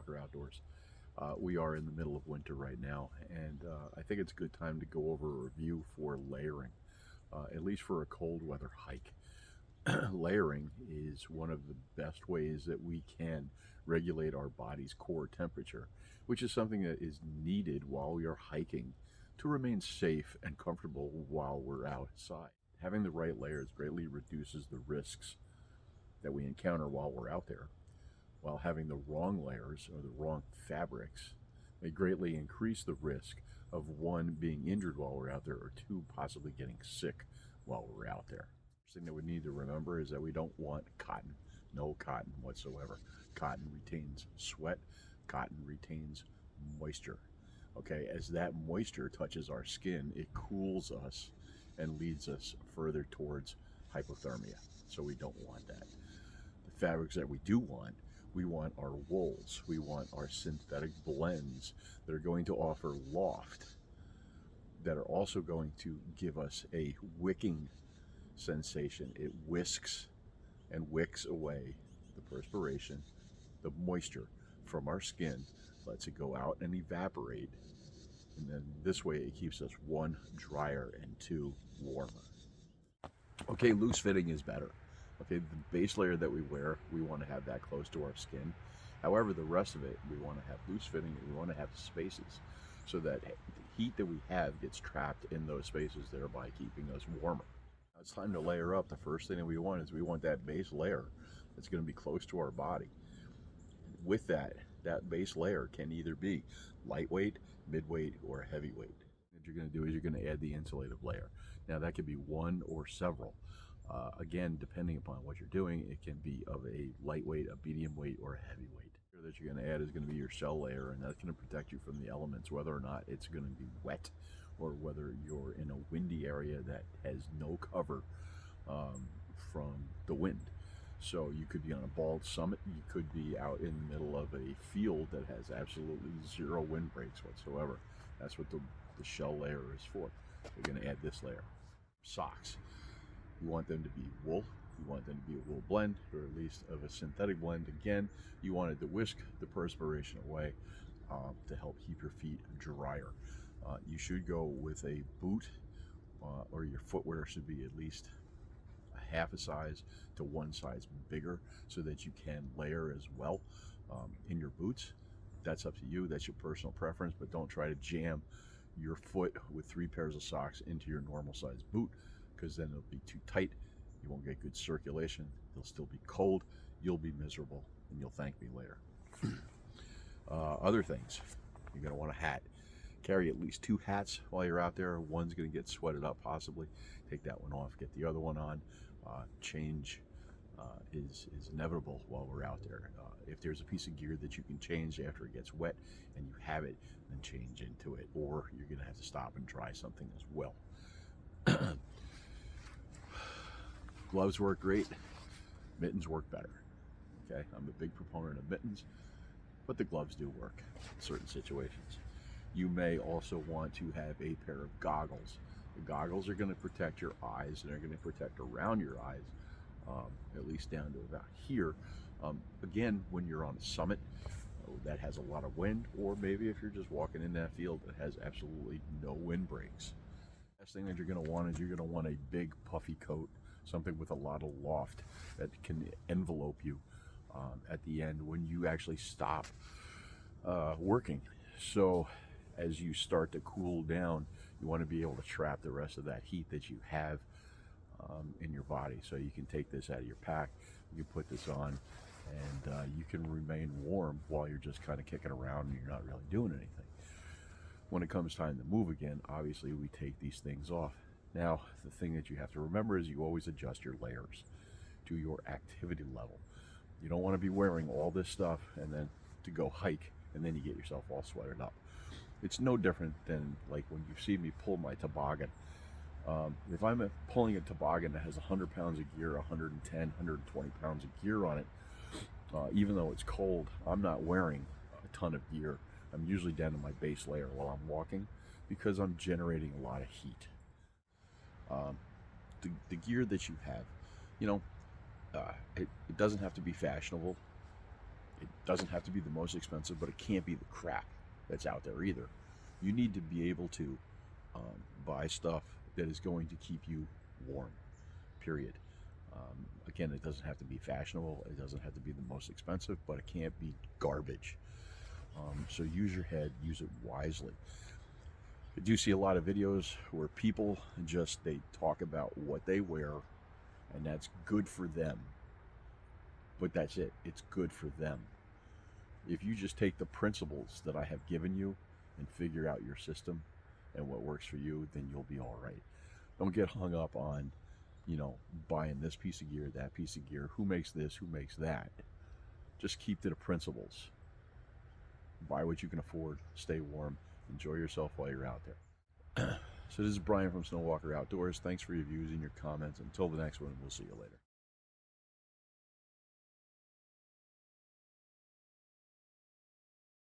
Walker Outdoors. We are in the middle of winter right now, and I think it's a good time to go over a review for layering, at least for a cold weather hike. Layering is one of the best ways that we can regulate our body's core temperature, which is something that is needed while we are hiking to remain safe and comfortable while we're outside. Having the right layers greatly reduces the risks that we encounter while we're out there, while having the wrong layers or the wrong fabrics may greatly increase the risk of one, being injured while we're out there, or two, possibly getting sick while we're out there. First thing that we need to remember is that we don't want cotton, no cotton whatsoever. Cotton retains sweat, cotton retains moisture. Okay, as that moisture touches our skin, it cools us and leads us further towards hypothermia. So we don't want that. The fabrics that we want our wools, we want our synthetic blends that are going to offer loft, that are also going to give us a wicking sensation. It whisks and wicks away the perspiration, the moisture from our skin, lets it go out and evaporate, and then this way it keeps us, one, drier, and two, warmer. Okay, loose fitting is better. Okay, the base layer that we wear, we want to have that close to our skin. However, the rest of it, we want to have loose fitting, and we want to have spaces so that the heat that we have gets trapped in those spaces, thereby keeping us warmer. Now it's time to layer up. The first thing that we want is we want that base layer that's going to be close to our body. With that base layer can either be lightweight, midweight, or heavyweight. What you're going to do is you're going to add the insulative layer. Now that could be one or several. Again, depending upon what you're doing, it can be of a lightweight, a medium weight, or a heavyweight. That you're going to add is going to be your shell layer, and that's going to protect you from the elements, whether or not it's going to be wet or whether you're in a windy area that has no cover from the wind. So you could be on a bald summit, you could be out in the middle of a field that has absolutely zero wind breaks whatsoever. That's what the shell layer is for. You're going to add this layer. Socks. You want them to be wool. You want them to be a wool blend, or at least of a synthetic blend. Again, you want it to whisk the perspiration away to help keep your feet drier. You should go with a boot, or your footwear should be at least a half a size to one size bigger so that you can layer as well in your boots. That's up to you. That's your personal preference, but don't try to jam your foot with 3 pairs of socks into your normal size boot, because then it'll be too tight. You won't get good circulation. You'll still be cold. You'll be miserable, and you'll thank me later. Other things, you're going to want a hat. Carry at least 2 hats while you're out there. One's going to get sweated up possibly. Take that one off, get the other one on. Change is inevitable while we're out there. If there's a piece of gear that you can change after it gets wet and you have it, then change into it, or you're going to have to stop and try something as well. Gloves work great. Mittens work better. Okay, I'm a big proponent of mittens, but the gloves do work in certain situations. You may also want to have a pair of goggles. The goggles are going to protect your eyes, and they're going to protect around your eyes, at least down to about here. Again, when you're on a summit that has a lot of wind, or maybe if you're just walking in that field that has absolutely no wind breaks. Last thing that you're going to want is you're going to want a big puffy coat, something with a lot of loft that can envelope you at the end when you actually stop working. So as you start to cool down, you want to be able to trap the rest of that heat that you have in your body. So you can take this out of your pack, you can put this on, and you can remain warm while you're just kind of kicking around and you're not really doing anything. When it comes time to move again, obviously we take these things off. Now, the thing that you have to remember is you always adjust your layers to your activity level. You don't want to be wearing all this stuff and then to go hike and then you get yourself all sweated up. It's no different than like when you see me pull my toboggan. If I'm pulling a toboggan that has 100 pounds of gear, 110, 120 pounds of gear on it, even though it's cold, I'm not wearing a ton of gear. I'm usually down to my base layer while I'm walking because I'm generating a lot of heat. The gear that you have, you know, it doesn't have to be fashionable. It doesn't have to be the most expensive, but it can't be the crap that's out there either. You need to be able to buy stuff that is going to keep you warm, period. Again, it doesn't have to be fashionable, it doesn't have to be the most expensive, but it can't be garbage. So use your head, use it wisely. I do see a lot of videos where people just they talk about what they wear, and that's good for them. But that's it. It's good for them. If you just take the principles that I have given you and figure out your system and what works for you, then you'll be all right. Don't get hung up on, buying this piece of gear, that piece of gear, who makes this, who makes that. Just keep to the principles. Buy what you can afford, stay warm, enjoy yourself while you're out there. So this is Brian from Snowwalker Outdoors. Thanks for your views and your comments. Until the next one, we'll see you later.